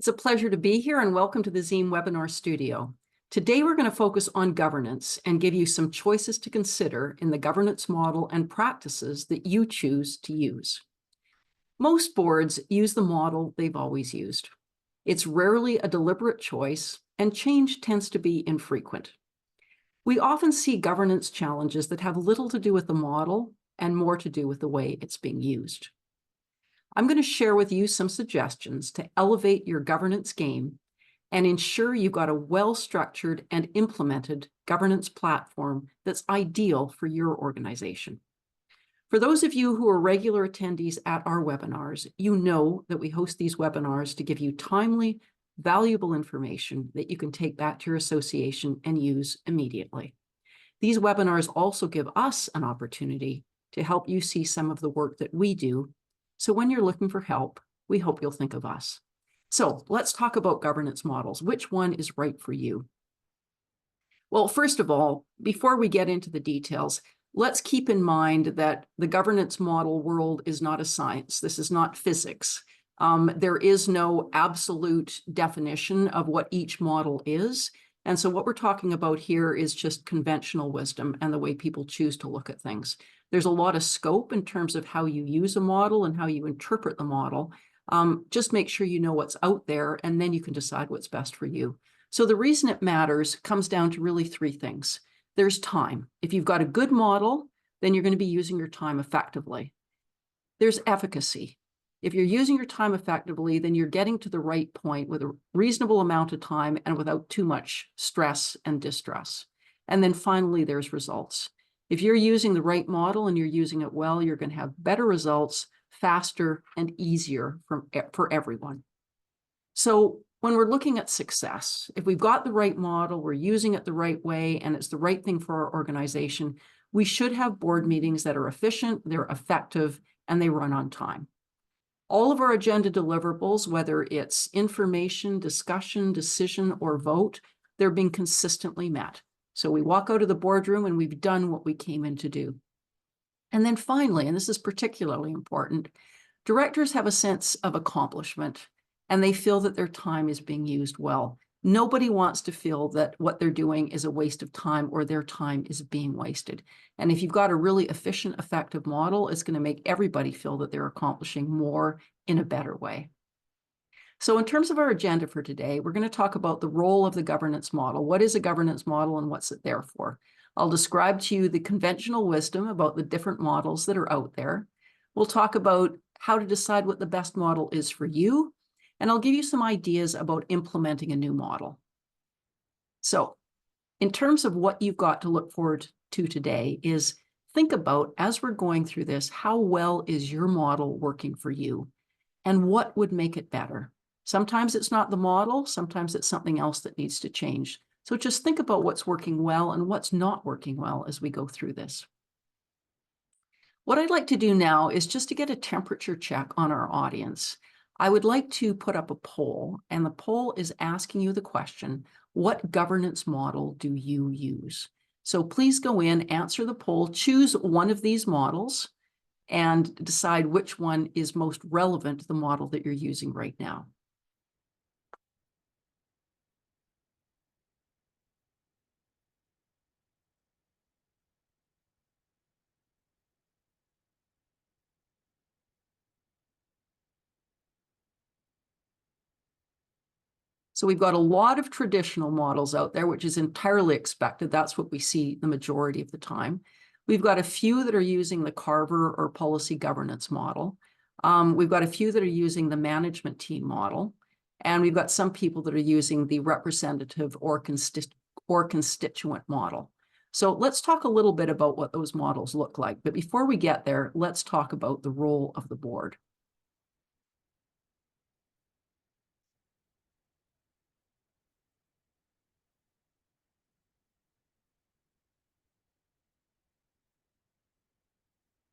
It's a pleasure to be here and welcome to the Zzeem webinar studio. Today, we're going to focus on governance and give you some choices to consider in the governance model and practices that you choose to use. Most boards use the model they've always used. It's rarely a deliberate choice, and change tends to be infrequent. We often see governance challenges that have little to do with the model and more to do with the way it's being used. I'm going to share with you some suggestions to elevate your governance game and ensure you've got a well-structured and implemented governance platform that's ideal for your organization. For those of you who are regular attendees at our webinars, you know that we host these webinars to give you timely, valuable information that you can take back to your association and use immediately. These webinars also give us an opportunity to help you see some of the work that we do. So when you're looking for help, we hope you'll think of us. So let's talk about governance models. Which one is right for you? Well, first of all, before we get into the details, let's keep in mind that the governance model world is not a science. This is not physics. There is no absolute definition of what each model is. And so what we're talking about here is just conventional wisdom and the way people choose to look at things. There's a lot of scope in terms of how you use a model and how you interpret the model. Just make sure you know what's out there, and then you can decide what's best for you. So the reason it matters comes down to really three things. There's time. If you've got a good model, then you're going to be using your time effectively. There's efficacy. If you're using your time effectively, then you're getting to the right point with a reasonable amount of time and without too much stress and distress. And then finally, there's results. If you're using the right model and you're using it well, you're going to have better results faster and easier for everyone. So when we're looking at success, if we've got the right model, we're using it the right way, and it's the right thing for our organization, we should have board meetings that are efficient, they're effective, and they run on time. All of our agenda deliverables, whether it's information, discussion, decision, or vote, they're being consistently met. So we walk out of the boardroom and we've done what we came in to do. And then finally, and this is particularly important, directors have a sense of accomplishment and they feel that their time is being used well. Nobody wants to feel that what they're doing is a waste of time or their time is being wasted. And if you've got a really efficient, effective model, it's going to make everybody feel that they're accomplishing more in a better way. So in terms of our agenda for today, we're going to talk about the role of the governance model. What is a governance model and what's it there for? I'll describe to you the conventional wisdom about the different models that are out there. We'll talk about how to decide what the best model is for you. And I'll give you some ideas about implementing a new model. So in terms of what you've got to look forward to today is think about, as we're going through this, how well is your model working for you and what would make it better? Sometimes it's not the model, sometimes it's something else that needs to change. So just think about what's working well and what's not working well as we go through this. What I'd like to do now is just to get a temperature check on our audience. I would like to put up a poll, and the poll is asking you the question, what governance model do you use? So please go in, answer the poll, choose one of these models, and decide which one is most relevant to the model that you're using right now. So we've got a lot of traditional models out there, which is entirely expected. That's what we see the majority of the time. We've got a few that are using the Carver or policy governance model. We've got a few that are using the management team model. And we've got some people that are using the representative or constituent model. So let's talk a little bit about what those models look like. But before we get there, let's talk about the role of the board.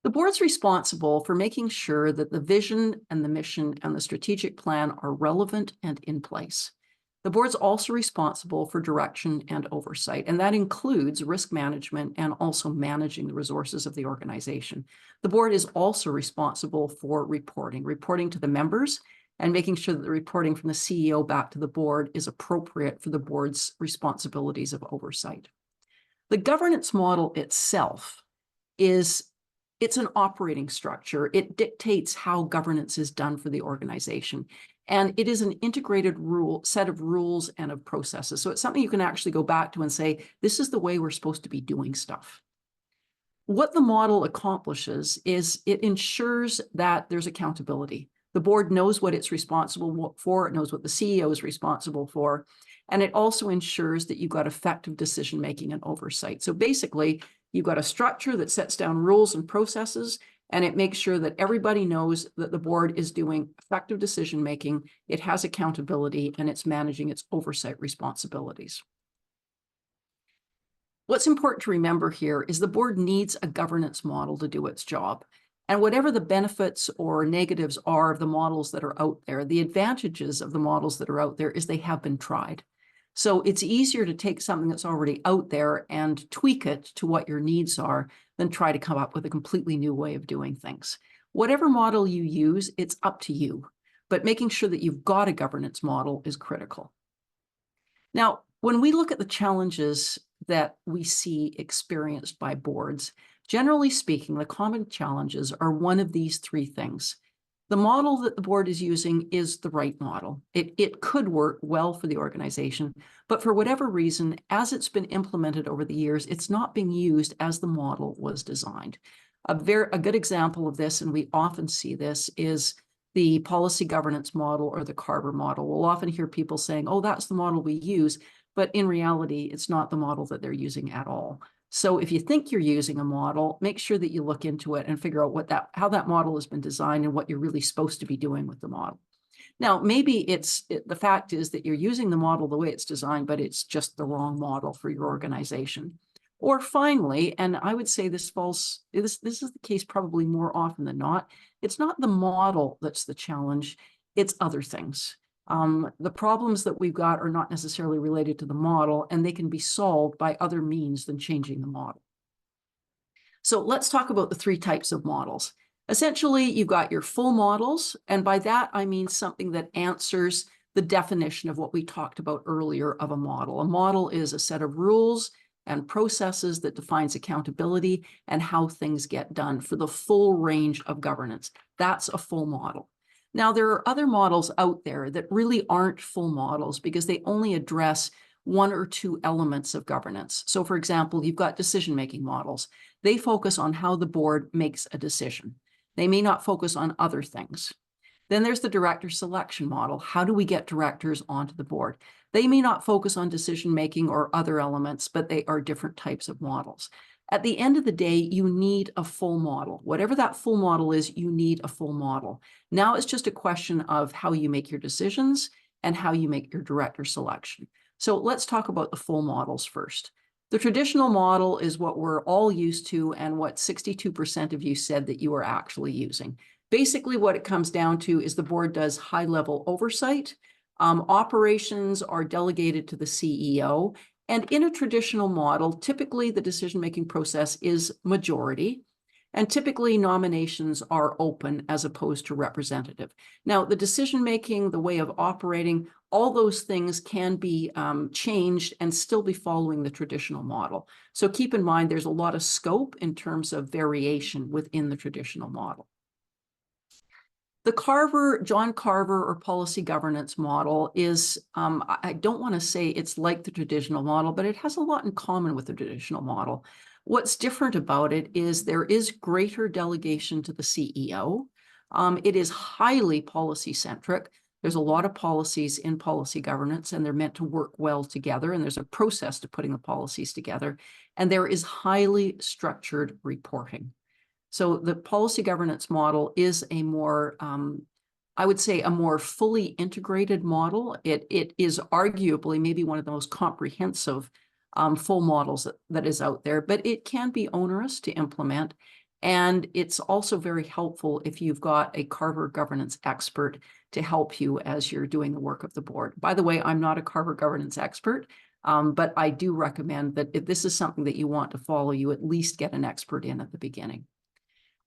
The board's responsible for making sure that the vision and the mission and the strategic plan are relevant and in place. The board's also responsible for direction and oversight, and that includes risk management and also managing the resources of the organization. The board is also responsible for reporting to the members and making sure that the reporting from the CEO back to the board is appropriate for the board's responsibilities of oversight. The governance model itself it's an operating structure. It dictates how governance is done for the organization. And it is an integrated set of rules and of processes. So it's something you can actually go back to and say, this is the way we're supposed to be doing stuff. What the model accomplishes is it ensures that there's accountability. The board knows what it's responsible for. It knows what the CEO is responsible for. And it also ensures that you've got effective decision-making and oversight. So basically, you've got a structure that sets down rules and processes, and it makes sure that everybody knows that the board is doing effective decision-making, it has accountability, and it's managing its oversight responsibilities. What's important to remember here is the board needs a governance model to do its job. And whatever the benefits or negatives are of the models that are out there, the advantages of the models that are out there is they have been tried. So it's easier to take something that's already out there and tweak it to what your needs are than try to come up with a completely new way of doing things. Whatever model you use, it's up to you, but making sure that you've got a governance model is critical. Now, when we look at the challenges that we see experienced by boards, generally speaking, the common challenges are one of these three things. The model that the board is using is the right model. It could work well for the organization, but for whatever reason, as it's been implemented over the years, it's not being used as the model was designed. A good example of this, and we often see this, is the policy governance model or the Carver model. We'll often hear people saying, oh, that's the model we use, but in reality, it's not the model that they're using at all. So if you think you're using a model, make sure that you look into it and figure out how that model has been designed and what you're really supposed to be doing with the model. Now, maybe the fact is that you're using the model the way it's designed, but it's just the wrong model for your organization. Or finally, and I would say this is the case probably more often than not, it's not the model that's the challenge, it's other things. The problems that we've got are not necessarily related to the model, and they can be solved by other means than changing the model. So let's talk about the three types of models. Essentially, you've got your full models, and by that I mean something that answers the definition of what we talked about earlier of a model. A model is a set of rules and processes that defines accountability and how things get done for the full range of governance. That's a full model. Now, there are other models out there that really aren't full models because they only address one or two elements of governance. So, for example, you've got decision-making models. They focus on how the board makes a decision. They may not focus on other things. Then there's the director selection model. How do we get directors onto the board? They may not focus on decision-making or other elements, but they are different types of models. At the end of the day, you need a full model. Whatever that full model is, you need a full model. Now it's just a question of how you make your decisions and how you make your director selection. So let's talk about the full models first. The traditional model is what we're all used to and what 62% of you said that you are actually using. Basically, what it comes down to is the board does high-level oversight. Operations are delegated to the CEO. And in a traditional model, typically the decision-making process is majority, and typically nominations are open as opposed to representative. Now, the decision-making, the way of operating, all those things can be changed and still be following the traditional model. So keep in mind, there's a lot of scope in terms of variation within the traditional model. The John Carver or policy governance model is, I don't want to say it's like the traditional model, but it has a lot in common with the traditional model. What's different about it is there is greater delegation to the CEO. It is highly policy-centric. There's a lot of policies in policy governance, and they're meant to work well together, and there's a process to putting the policies together, and there is highly structured reporting. So the policy governance model is a more, I would say, a more fully integrated model. It is arguably maybe one of the most comprehensive full models that is out there, but it can be onerous to implement. And it's also very helpful if you've got a Carver governance expert to help you as you're doing the work of the board. By the way, I'm not a Carver governance expert, but I do recommend that if this is something that you want to follow, you at least get an expert in at the beginning.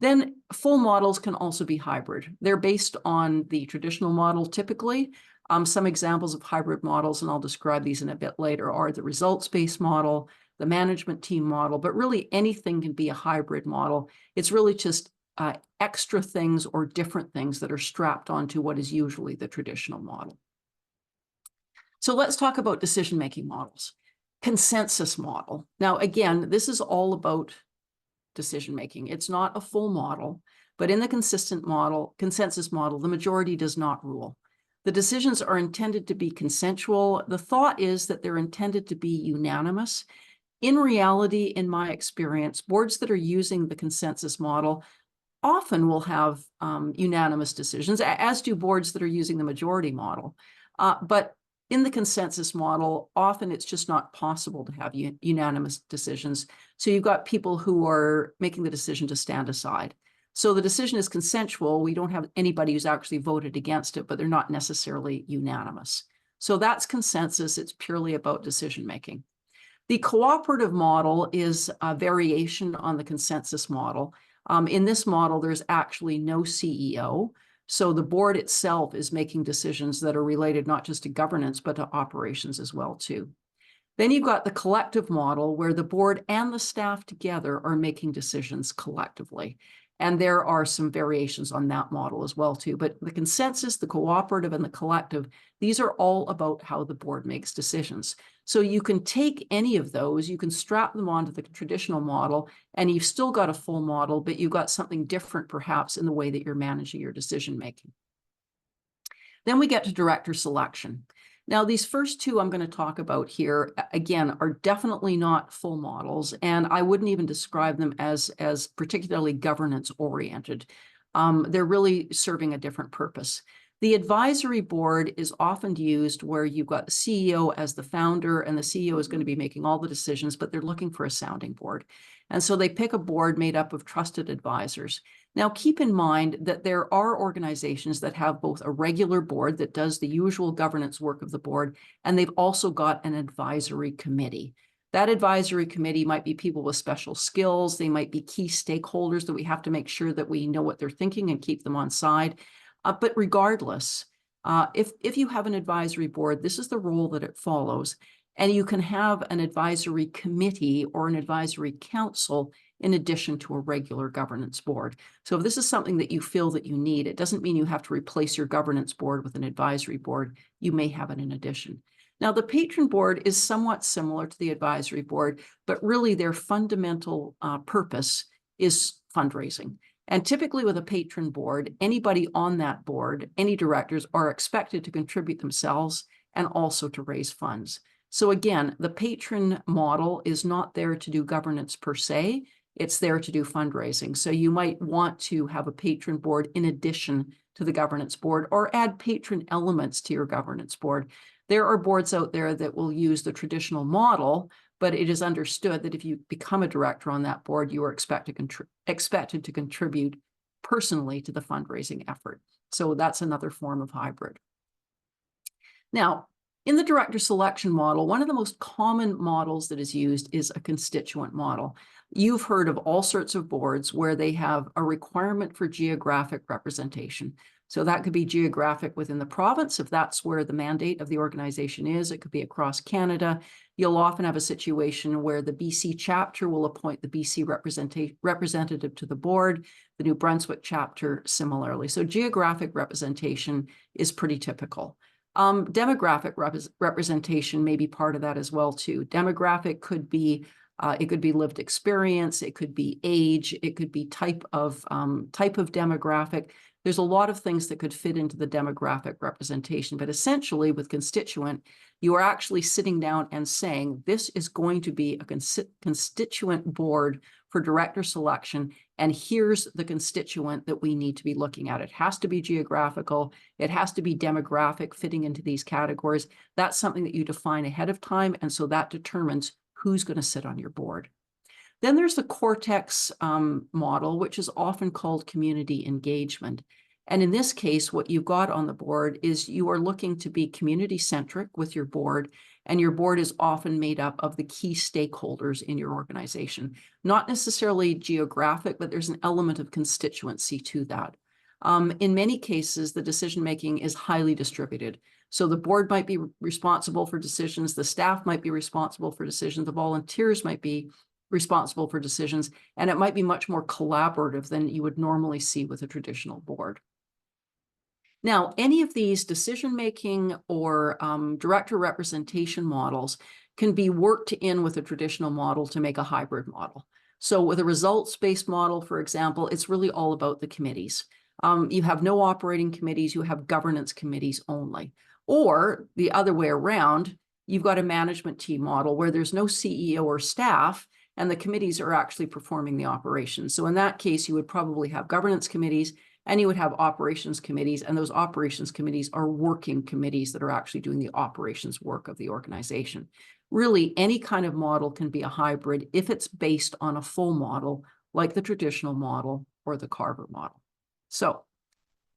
Then full models can also be hybrid. They're based on the traditional model typically. Some examples of hybrid models, and I'll describe these in a bit later, are the results-based model, the management team model, but really anything can be a hybrid model. It's really just extra things or different things that are strapped onto what is usually the traditional model. So let's talk about decision-making models. Consensus model. Now, again, this is all about decision-making. It's not a full model, but in the consensus model, the majority does not rule. The decisions are intended to be consensual. The thought is that they're intended to be unanimous. In reality, in my experience, boards that are using the consensus model often will have unanimous decisions, as do boards that are using the majority model. But in the consensus model, often it's just not possible to have unanimous decisions. So you've got people who are making the decision to stand aside. So the decision is consensual. We don't have anybody who's actually voted against it, but they're not necessarily unanimous. So that's consensus. It's purely about decision-making. The cooperative model is a variation on the consensus model. In this model, there's actually no CEO. So the board itself is making decisions that are related not just to governance, but to operations as well, too. Then you've got the collective model where the board and the staff together are making decisions collectively. And there are some variations on that model as well, too. But the consensus, the cooperative, and the collective, these are all about how the board makes decisions. So you can take any of those, you can strap them onto the traditional model, and you've still got a full model, but you've got something different perhaps in the way that you're managing your decision making. Then we get to director selection. Now, these first two I'm going to talk about here, again, are definitely not full models, and I wouldn't even describe them as particularly governance-oriented. They're really serving a different purpose. The advisory board is often used where you've got the CEO as the founder, and the CEO is going to be making all the decisions, but they're looking for a sounding board. And so they pick a board made up of trusted advisors. Now, keep in mind that there are organizations that have both a regular board that does the usual governance work of the board, and they've also got an advisory committee. That advisory committee might be people with special skills. They might be key stakeholders that we have to make sure that we know what they're thinking and keep them on side. But regardless, if you have an advisory board, this is the role that it follows. And you can have an advisory committee or an advisory council in addition to a regular governance board. So if this is something that you feel that you need, it doesn't mean you have to replace your governance board with an advisory board. You may have it in addition. Now, the patron board is somewhat similar to the advisory board, but really their fundamental purpose is fundraising. And typically with a patron board, anybody on that board, any directors, are expected to contribute themselves and also to raise funds. So again, the patron model is not there to do governance per se. It's there to do fundraising. So you might want to have a patron board in addition to the governance board, or add patron elements to your governance board. There are boards out there that will use the traditional model, but it is understood that if you become a director on that board, you are expected to contribute personally to the fundraising effort. So that's another form of hybrid. Now, in the director selection model, one of the most common models that is used is a constituent model. You've heard of all sorts of boards where they have a requirement for geographic representation. So that could be geographic within the province, if that's where the mandate of the organization is. It could be across Canada. You'll often have a situation where the BC chapter will appoint the BC representative to the board, the New Brunswick chapter similarly. So geographic representation is pretty typical. Demographic representation may be part of that as well, too. Demographic could be it could be lived experience, it could be age, it could be type of demographic. There's a lot of things that could fit into the demographic representation, but essentially with constituent, you are actually sitting down and saying, this is going to be a constituent board for director selection, and here's the constituent that we need to be looking at. It has to be geographical, it has to be demographic, fitting into these categories. That's something that you define ahead of time, and so that determines who's going to sit on your board. Then there's the Cortex model, which is often called community engagement. And in this case, what you've got on the board is you are looking to be community-centric with your board, and your board is often made up of the key stakeholders in your organization. Not necessarily geographic, but there's an element of constituency to that. In many cases, the decision-making is highly distributed. So the board might be responsible for decisions, the staff might be responsible for decisions, the volunteers might be responsible for decisions, and it might be much more collaborative than you would normally see with a traditional board. Now, any of these decision-making or director representation models can be worked in with a traditional model to make a hybrid model. So with a results-based model, for example, it's really all about the committees. You have no operating committees, you have governance committees only. Or the other way around, you've got a management team model where there's no CEO or staff, and the committees are actually performing the operations. So in that case, you would probably have governance committees and you would have operations committees, and those operations committees are working committees that are actually doing the operations work of the organization. Really, any kind of model can be a hybrid if it's based on a full model, like the traditional model or the Carver model. So,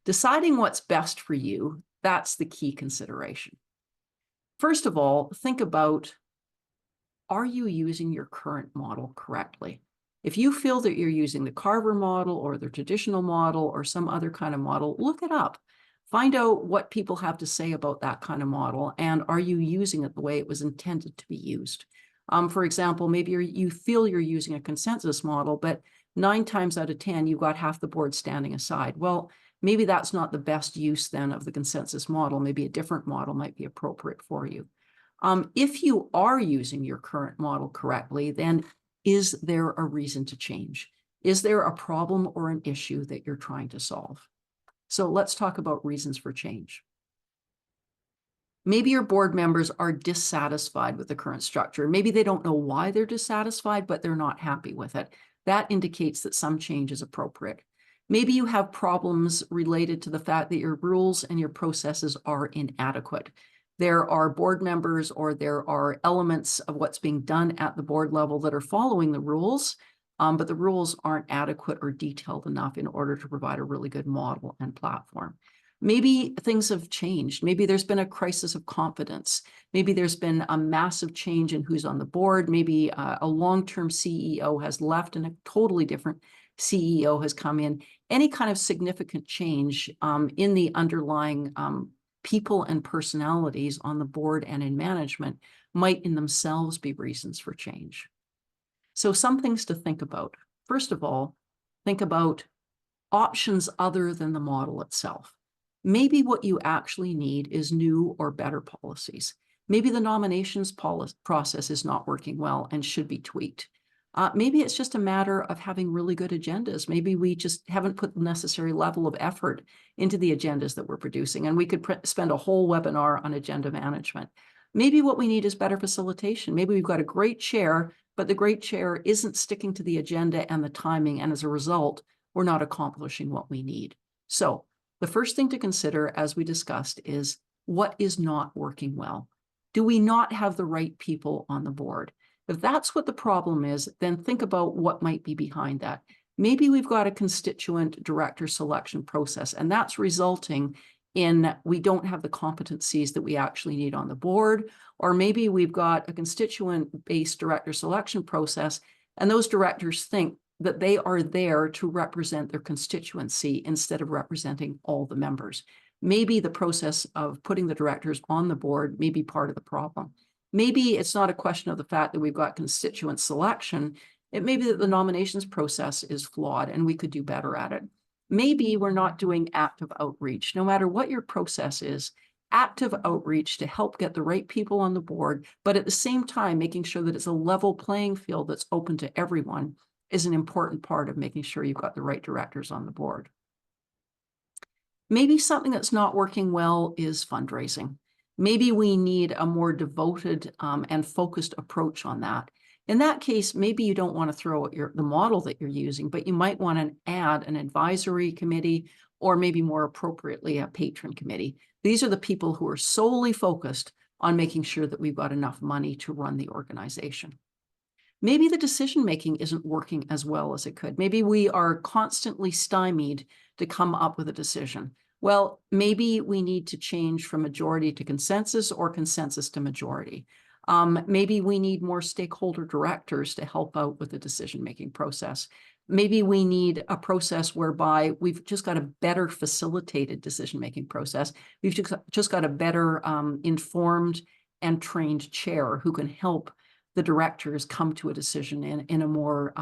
deciding what's best for you, that's the key consideration. First of all, think about, are you using your current model correctly? If you feel that you're using the Carver model or the traditional model or some other kind of model, look it up. Find out what people have to say about that kind of model, and are you using it the way it was intended to be used? For example, maybe you feel you're using a consensus model, but 9 times out of 10, you've got half the board standing aside. Well, maybe that's not the best use then of the consensus model. Maybe a different model might be appropriate for you. If you are using your current model correctly, then is there a reason to change? Is there a problem or an issue that you're trying to solve? So let's talk about reasons for change. Maybe your board members are dissatisfied with the current structure. Maybe they don't know why they're dissatisfied, but they're not happy with it. That indicates that some change is appropriate. Maybe you have problems related to the fact that your rules and your processes are inadequate. There are board members or there are elements of what's being done at the board level that are following the rules, but the rules aren't adequate or detailed enough in order to provide a really good model and platform. Maybe things have changed. Maybe there's been a crisis of confidence. Maybe there's been a massive change in who's on the board. Maybe a long-term CEO has left and a totally different CEO has come in. Any kind of significant change in the underlying people and personalities on the board and in management might in themselves be reasons for change. So some things to think about. First of all, think about options other than the model itself. Maybe what you actually need is new or better policies. Maybe the nominations process is not working well and should be tweaked. Maybe it's just a matter of having really good agendas. Maybe we just haven't put the necessary level of effort into the agendas that we're producing, and we could spend a whole webinar on agenda management. Maybe what we need is better facilitation. Maybe we've got a great chair, but the great chair isn't sticking to the agenda and the timing, and as a result, we're not accomplishing what we need. So the first thing to consider, as we discussed, is what is not working well? Do we not have the right people on the board? If that's what the problem is, then think about what might be behind that. Maybe we've got a constituent director selection process, and that's resulting in we don't have the competencies that we actually need on the board, or maybe we've got a constituent-based director selection process, and those directors think that they are there to represent their constituency instead of representing all the members. Maybe the process of putting the directors on the board may be part of the problem. Maybe it's not a question of the fact that we've got constituent selection. It may be that the nominations process is flawed and we could do better at it. Maybe we're not doing active outreach. No matter what your process is, active outreach to help get the right people on the board, but at the same time, making sure that it's a level playing field that's open to everyone is an important part of making sure you've got the right directors on the board. Maybe something that's not working well is fundraising. Maybe we need a more devoted and focused approach on that. In that case, maybe you don't want to throw out the model that you're using, but you might want to add an advisory committee or maybe more appropriately a patron committee. These are the people who are solely focused on making sure that we've got enough money to run the organization. Maybe the decision-making isn't working as well as it could. Maybe we are constantly stymied to come up with a decision. Well, maybe we need to change from majority to consensus or consensus to majority. Maybe we need more stakeholder directors to help out with the decision-making process. Maybe we need a process whereby we've just got a better facilitated decision-making process. We've just got a better informed and trained chair who can help the directors come to a decision in a more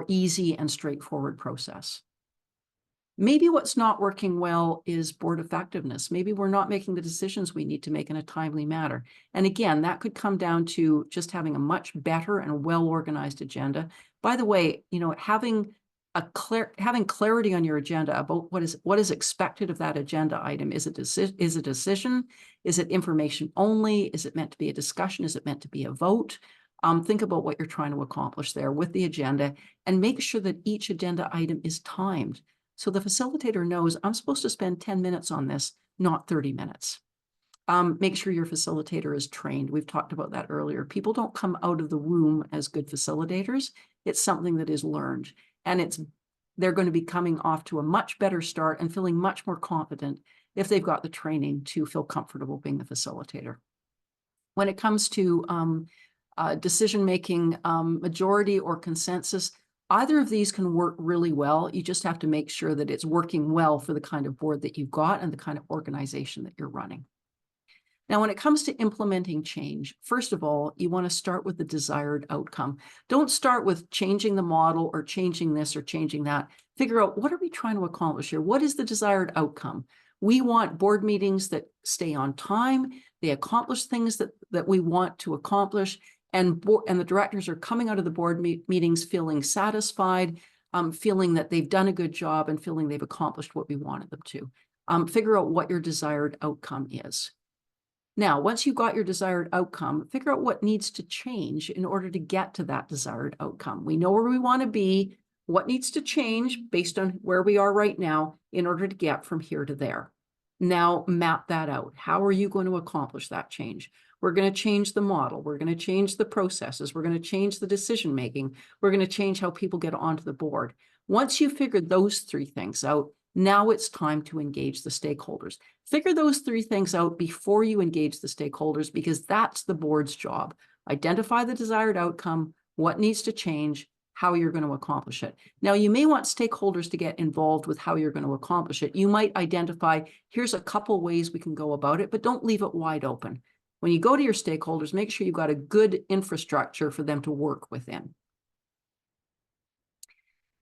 easy and straightforward process. Maybe what's not working well is board effectiveness. Maybe we're not making the decisions we need to make in a timely manner. And again, that could come down to just having a much better and well-organized agenda. By the way, having clarity on your agenda about what is expected of that agenda item. Is it a decision? Is it information only? Is it meant to be a discussion? Is it meant to be a vote? Think about what you're trying to accomplish there with the agenda, and make sure that each agenda item is timed. So the facilitator knows I'm supposed to spend 10 minutes on this, not 30 minutes. Make sure your facilitator is trained. We've talked about that earlier. People don't come out of the womb as good facilitators. It's something that is learned. And they're going to be coming off to a much better start and feeling much more confident if they've got the training to feel comfortable being the facilitator. When it comes to decision-making, majority or consensus, either of these can work really well. You just have to make sure that it's working well for the kind of board that you've got and the kind of organization that you're running. Now, when it comes to implementing change, first of all, you want to start with the desired outcome. Don't start with changing the model or changing this or changing that. Figure out, what are we trying to accomplish here? What is the desired outcome? We want board meetings that stay on time. They accomplish things that we want to accomplish. And the directors are coming out of the board meetings feeling satisfied, feeling that they've done a good job and feeling they've accomplished what we wanted them to. Figure out what your desired outcome is. Now, once you've got your desired outcome, figure out what needs to change in order to get to that desired outcome. We know where we want to be, what needs to change based on where we are right now in order to get from here to there. Now, map that out. How are you going to accomplish that change? We're going to change the model. We're going to change the processes. We're going to change the decision-making. We're going to change how people get onto the board. Once you've figured those three things out, now it's time to engage the stakeholders. Figure those three things out before you engage the stakeholders, because that's the board's job. Identify the desired outcome, what needs to change, how you're going to accomplish it. Now, you may want stakeholders to get involved with how you're going to accomplish it. You might identify, here's a couple ways we can go about it, but don't leave it wide open. When you go to your stakeholders, make sure you've got a good infrastructure for them to work within.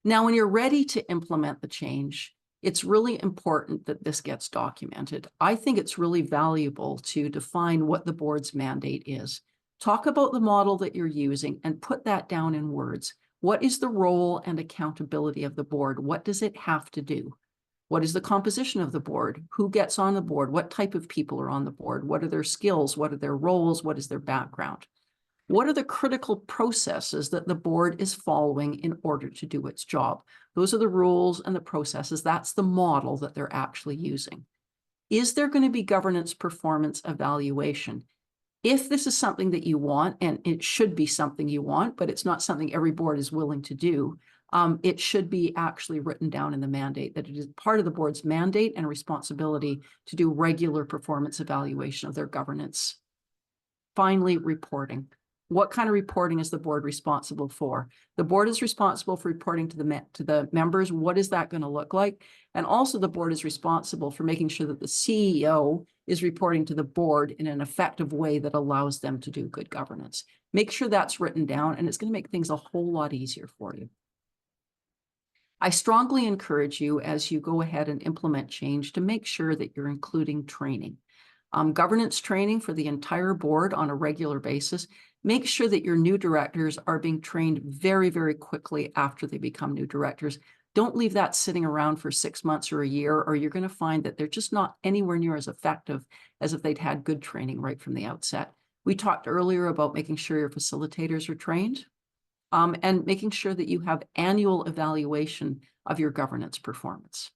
Now, when you're ready to implement the change, it's really important that this gets documented. I think it's really valuable to define what the board's mandate is. Talk about the model that you're using and put that down in words. What is the role and accountability of the board? What does it have to do? What is the composition of the board? Who gets on the board? What type of people are on the board? What are their skills? What are their roles? What is their background? What are the critical processes that the board is following in order to do its job? Those are the rules and the processes. That's the model that they're actually using. Is there going to be governance performance evaluation? If this is something that you want, and it should be something you want, but it's not something every board is willing to do, it should be actually written down in the mandate that it is part of the board's mandate and responsibility to do regular performance evaluation of their governance. Finally, reporting. What kind of reporting is the board responsible for? The board is responsible for reporting to the members. What is that going to look like? And also the board is responsible for making sure that the CEO is reporting to the board in an effective way that allows them to do good governance. Make sure that's written down, and it's going to make things a whole lot easier for you. I strongly encourage you, as you go ahead and implement change, to make sure that you're including training. Governance training for the entire board on a regular basis. Make sure that your new directors are being trained very, very quickly after they become new directors. Don't leave that sitting around for 6 months or a year, or you're going to find that they're just not anywhere near as effective as if they'd had good training right from the outset. We talked earlier about making sure your facilitators are trained, and making sure that you have annual evaluation of your governance performance.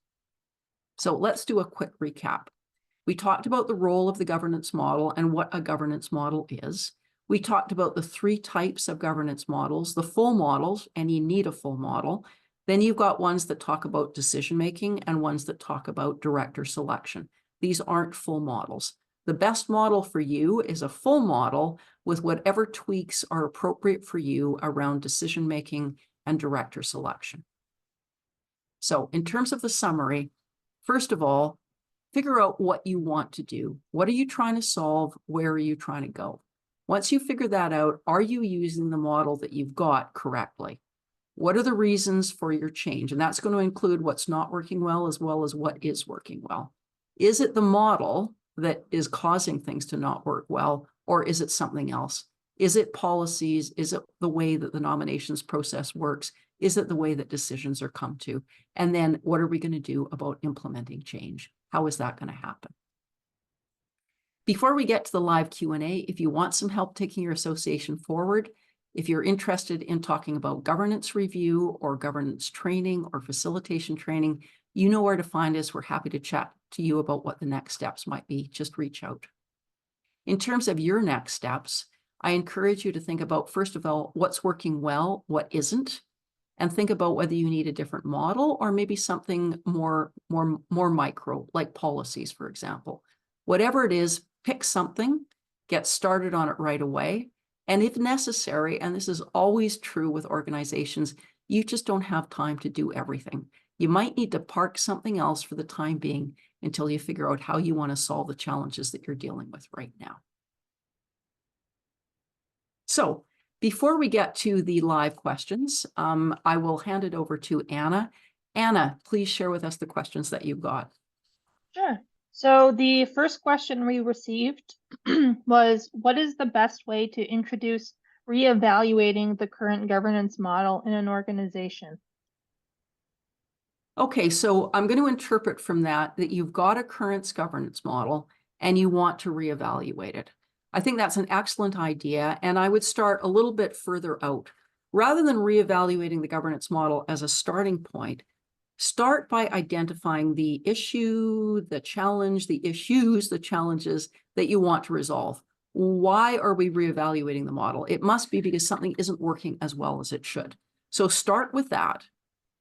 So let's do a quick recap. We talked about the role of the governance model and what a governance model is. We talked about the 3 types of governance models, the full models, and you need a full model. Then you've got ones that talk about decision-making and ones that talk about director selection. These aren't full models. The best model for you is a full model with whatever tweaks are appropriate for you around decision-making and director selection. So in terms of the summary, first of all, figure out what you want to do. What are you trying to solve? Where are you trying to go? Once you figure that out, are you using the model that you've got correctly? What are the reasons for your change? And that's going to include what's not working well as what is working well. Is it the model that is causing things to not work well, or is it something else? Is it policies? Is it the way that the nominations process works? Is it the way that decisions are come to? And then what are we going to do about implementing change? How is that going to happen? Before we get to the live Q&A, if you want some help taking your association forward, if you're interested in talking about governance review or governance training or facilitation training, you know where to find us. We're happy to chat to you about what the next steps might be. Just reach out. In terms of your next steps, I encourage you to think about, first of all, what's working well, what isn't, and think about whether you need a different model or maybe something more micro, like policies, for example. Whatever it is, pick something, get started on it right away. And if necessary, and this is always true with organizations, you just don't have time to do everything. You might need to park something else for the time being until you figure out how you want to solve the challenges that you're dealing with right now. So before we get to the live questions, I will hand it over to Anna. Anna, please share with us the questions that you've got. Sure. So the first question we received was, what is the best way to introduce reevaluating the current governance model in an organization? Okay, so I'm going to interpret from that you've got a current governance model and you want to reevaluate it. I think that's an excellent idea, and I would start a little bit further out. Rather than reevaluating the governance model as a starting point, start by identifying the issue, the challenge, the issues, the challenges that you want to resolve. Why are we reevaluating the model? It must be because something isn't working as well as it should. So start with that.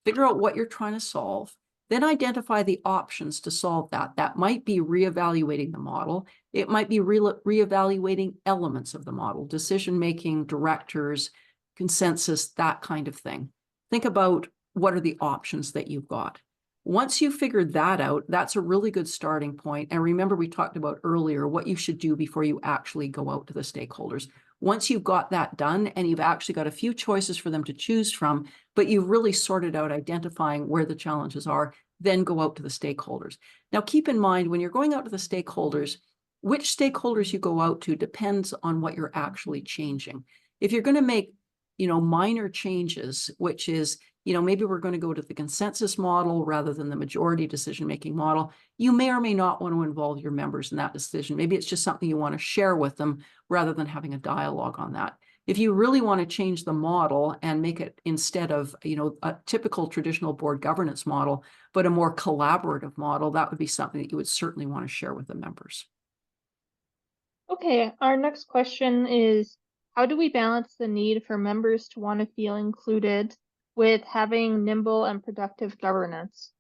Figure out what you're trying to solve, then identify the options to solve that. That might be reevaluating the model. It might be reevaluating elements of the model, decision-making, directors, consensus, that kind of thing. Think about what are the options that you've got. Once you've figured that out, that's a really good starting point. And remember, we talked about earlier what you should do before you actually go out to the stakeholders. Once you've got that done and you've actually got a few choices for them to choose from, but you've really sorted out identifying where the challenges are, then go out to the stakeholders. Now, keep in mind, when you're going out to the stakeholders, which stakeholders you go out to depends on what you're actually changing. If you're going to make, minor changes, which is, maybe we're going to go to the consensus model rather than the majority decision-making model, you may or may not want to involve your members in that decision. Maybe it's just something you want to share with them rather than having a dialogue on that. If you really want to change the model and make it, instead of, a typical traditional board governance model, but a more collaborative model, that would be something that you would certainly want to share with the members. Okay, our next question is, how do we balance the need for members to want to feel included with having nimble and productive governance?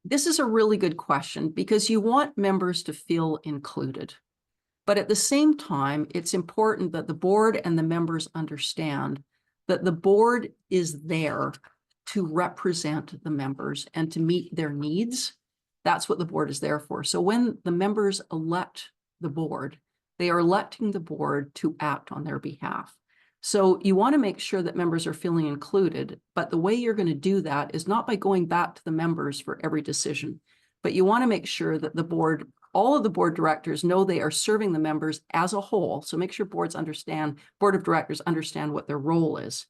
This is a really good question because you want members to feel included. But at the same time, it's important that the board and the members understand that the board is there to represent the members and to meet their needs. That's what the board is there for. So when the members elect the board, they are electing the board to act on their behalf. So you want to make sure that members are feeling included, but the way you're going to do that is not by going back to the members for every decision, but you want to make sure that the board, all of the board directors know they are serving the members as a whole. So make sure board of directors understand what their role is.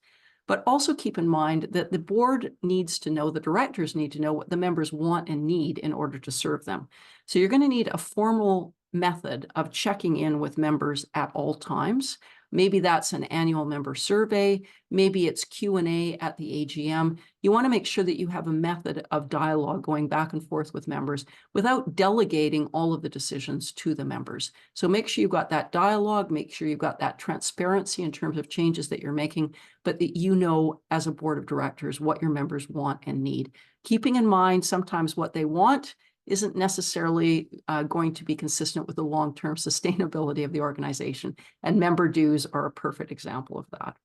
But also keep in mind that the board needs to know, the directors need to know what the members want and need in order to serve them. So you're going to need a formal method of checking in with members at all times, Maybe that's an annual member survey. Maybe it's Q&A at the AGM. You want to make sure that you have a method of dialogue going back and forth with members without delegating all of the decisions to the members. So make sure you've got that dialogue, make sure you've got that transparency in terms of changes that you're making, but that you know as a board of directors what your members want and need. Keeping in mind sometimes what they want isn't necessarily going to be consistent with the long-term sustainability of the organization. And member dues are a perfect example of that.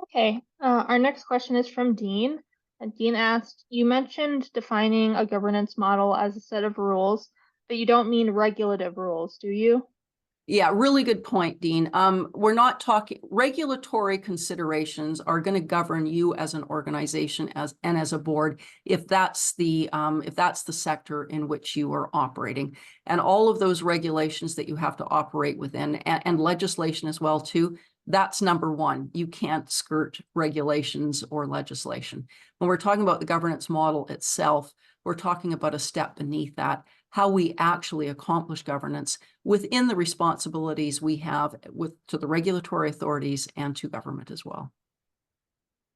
Okay, our next question is from Dean. And Dean asked, you mentioned defining a governance model as a set of rules, but you don't mean regulative rules, do you? Yeah, really good point, Dean. We're not talking, regulatory considerations are going to govern you as an organization and as a board if that's the sector in which you are operating. And all of those regulations that you have to operate within and legislation as well too, that's number one. You can't skirt regulations or legislation. When we're talking about the governance model itself, we're talking about a step beneath that, how we actually accomplish governance within the responsibilities we have to the regulatory authorities and to government as well.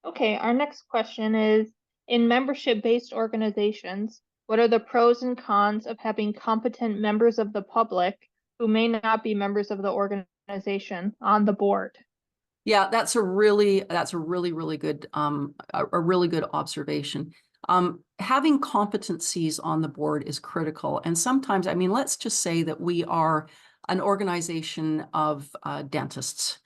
Okay, our next question is, in membership-based organizations, what are the pros and cons of having competent members of the public who may not be members of the organization on the board? Yeah, that's a really good observation. Having competencies on the board is critical. And sometimes, I mean, let's just say that we are an organization of dentists.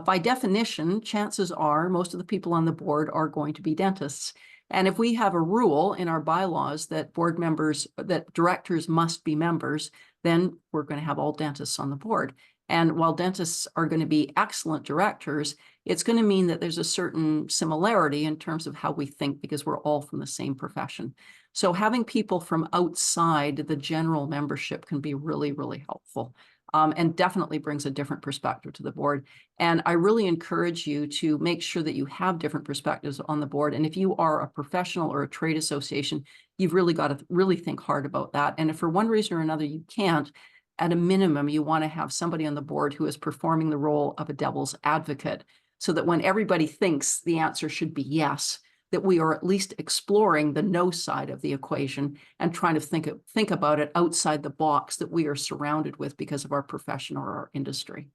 By definition, chances are most of the people on the board are going to be dentists. And if we have a rule in our bylaws that that directors must be members, then we're going to have all dentists on the board. And while dentists are going to be excellent directors, it's going to mean that there's a certain similarity in terms of how we think because we're all from the same profession. So having people from outside the general membership can be really, really helpful. And definitely brings a different perspective to the board. And I really encourage you to make sure that you have different perspectives on the board. And if you are a professional or a trade association, you've really got to really think hard about that. And if for one reason or another you can't, at a minimum, you want to have somebody on the board who is performing the role of a devil's advocate so that when everybody thinks the answer should be yes, that we are at least exploring the no side of the equation and trying to think about it outside the box that we are surrounded with because of our profession or our industry.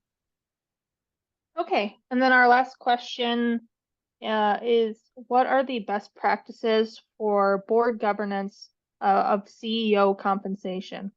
Okay, and then our last question is, what are the best practices for board governance of CEO compensation?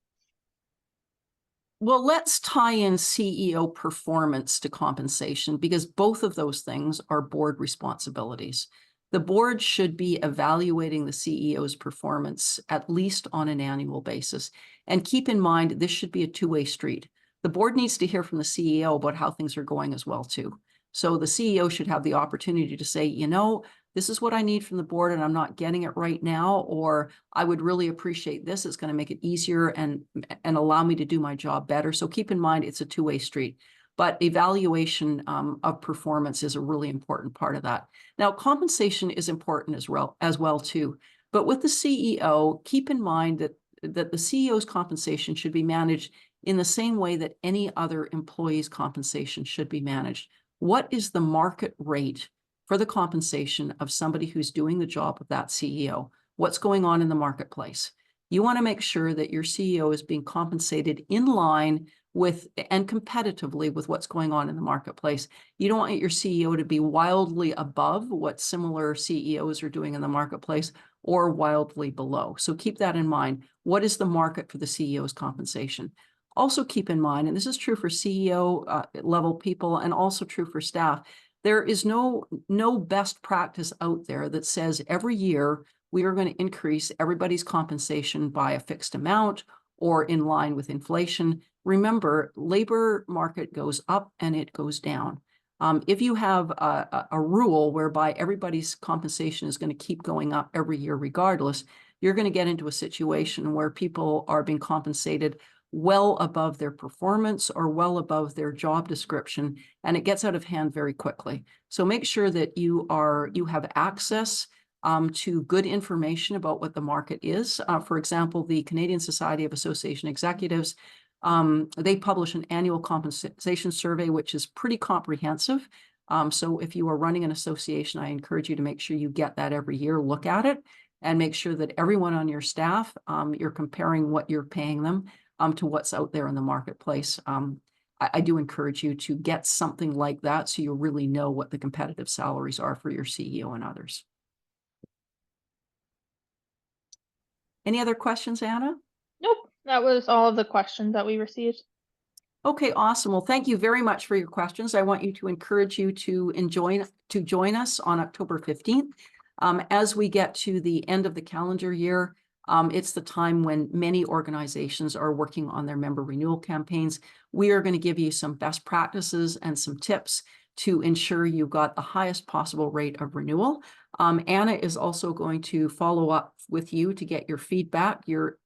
Well, let's tie in CEO performance to compensation because both of those things are board responsibilities. The board should be evaluating the CEO's performance at least on an annual basis. And keep in mind, this should be a two-way street. The board needs to hear from the CEO about how things are going as well, too. So the CEO should have the opportunity to say, you know, this is what I need from the board and I'm not getting it right now, or I would really appreciate this. It's going to make it easier and allow me to do my job better. So keep in mind, it's a two-way street. But evaluation of performance is a really important part of that. Now, compensation is important as well too. But with the CEO, keep in mind that the CEO's compensation should be managed in the same way that any other employee's compensation should be managed. What is the market rate for the compensation of somebody who's doing the job of that CEO? What's going on in the marketplace? You want to make sure that your CEO is being compensated in line with and competitively with what's going on in the marketplace. You don't want your CEO to be wildly above what similar CEOs are doing in the marketplace or wildly below. So keep that in mind. What is the market for the CEO's compensation? Also keep in mind, and this is true for CEO level people and also true for staff, there is no best practice out there that says every year we are going to increase everybody's compensation by a fixed amount or in line with inflation. Remember, labor market goes up and it goes down. If you have a rule whereby everybody's compensation is going to keep going up every year regardless, you're going to get into a situation where people are being compensated well above their performance or well above their job description, and it gets out of hand very quickly. So make sure that you have access to good information about what the market is. For example, the Canadian Society of Association Executives They publish an annual compensation survey, which is pretty comprehensive. So if you are running an association, I encourage you to make sure you get that every year, look at it, and make sure that everyone on your staff, you're comparing what you're paying them to what's out there in the marketplace. I do encourage you to get something like that so you really know what the competitive salaries are for your CEO and others. Any other questions, Anna? Nope, that was all of the questions that we received. Okay, awesome. Well, thank you very much for your questions. I want you to encourage you to join us on October 15th. As we get to the end of the calendar year, it's the time when many organizations are working on their member renewal campaigns. We are going to give you some best practices and some tips to ensure you got the highest possible rate of renewal. Anna is also going to follow up with you to get your feedback. Your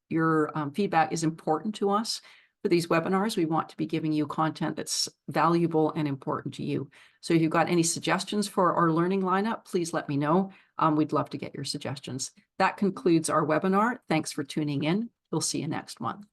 feedback is important to us. For these webinars, we want to be giving you content that's valuable and important to you. So if you've got any suggestions for our learning lineup, please let me know. We'd love to get your suggestions. That concludes our webinar. Thanks for tuning in. We'll see you next month.